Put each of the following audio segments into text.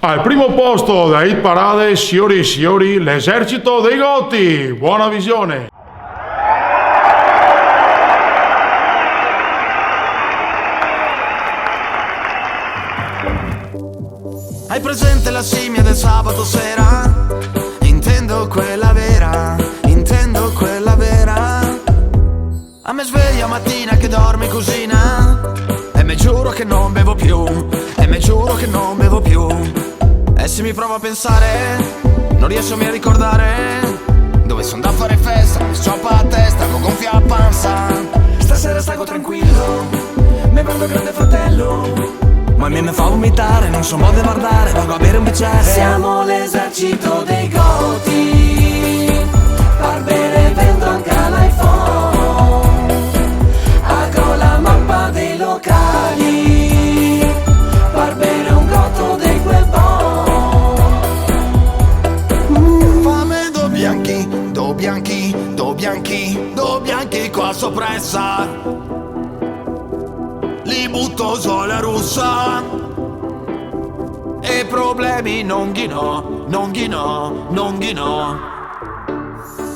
Al primo posto da hit parade, signori e signori, l'esercito dei Gotti. Buona visione. Hai presente la scimmia del sabato sera? Intendo quella vera, intendo quella vera. A me sveglia mattina che dormi in cucina e mi giuro che non bevo più, e mi giuro che non bevo più. E se mi provo a pensare, non riesco mai a ricordare dove sono da fare festa, mi scioppa a testa, con gonfia a panza. Stasera stago tranquillo, mi prendo Grande Fratello, ma mi fa vomitare, non so modo di guardare, vengo a bere un bicchiere. Siamo l'esercito dei Gotti, Barbere vendo anche l'iPhone, agro la mappa dei locali, Barbere un gotto di quel bon. Fame do bianchi, do bianchi, do bianchi, do bianchi qua soppressa. Li butto sulla russa e problemi non ghino, non ghino, non ghino.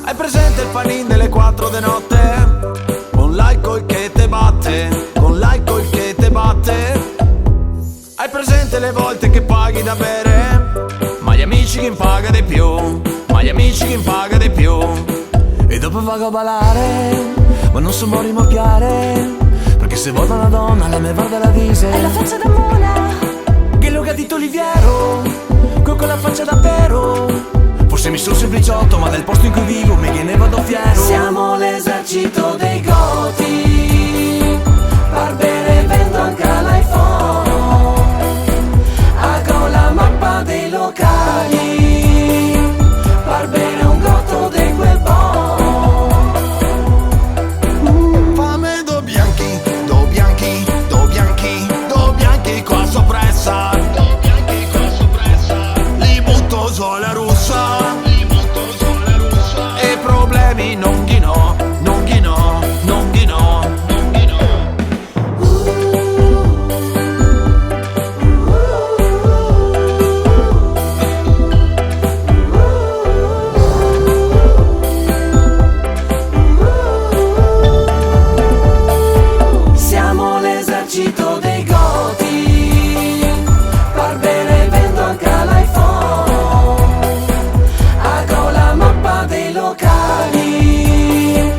Hai presente il panin delle 4 de notte? Con l'alcol che te batte, con l'alcol che te batte. Hai presente le volte che paghi da bere? Ma gli amici chi paga di più, ma gli amici chi paga di più. E dopo vago a ballare, ma non so mo rimorchiare, perché se vuoi una donna la me guarda la vise e la faccia da mona, che lo gatito Oliviero, con quella faccia da pero. Forse mi sono sempliciotto, ma del posto in cui vivo me ne vado fiero. Siamo l'esercito dei Gotti, Barbere vendo anche l'iPhone, agro la mappa dei locali, Barbere un gotto di quel bon. Fame do bianchi, do bianchi, do bianchi, do bianchi qua soppressa, do bianchi qua soppressa. Li butto sulla russa e problemi non ghino, non ghino, non ghino, non ghino. Siamo l'esercito dei Gotti, Barbere vendo anche l'iPhone, agro la mappa dei locali,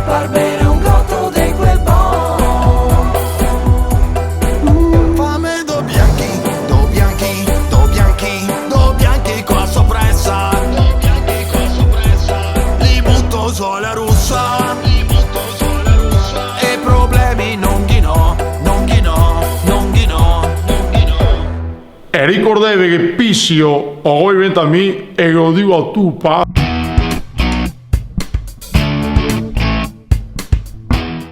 Barbere un gotto di quel bon. Fame do bianchi, do bianchi, do bianchi, do bianchi qua soppressa, do bianchi qua soppressa. Li butto sulla russa, li butto sulla russa e problemi non ghino, non ghino, non ghino, non ghino. E ricordatevi che pissio o voi 20 a me e lo dico a tu, pa.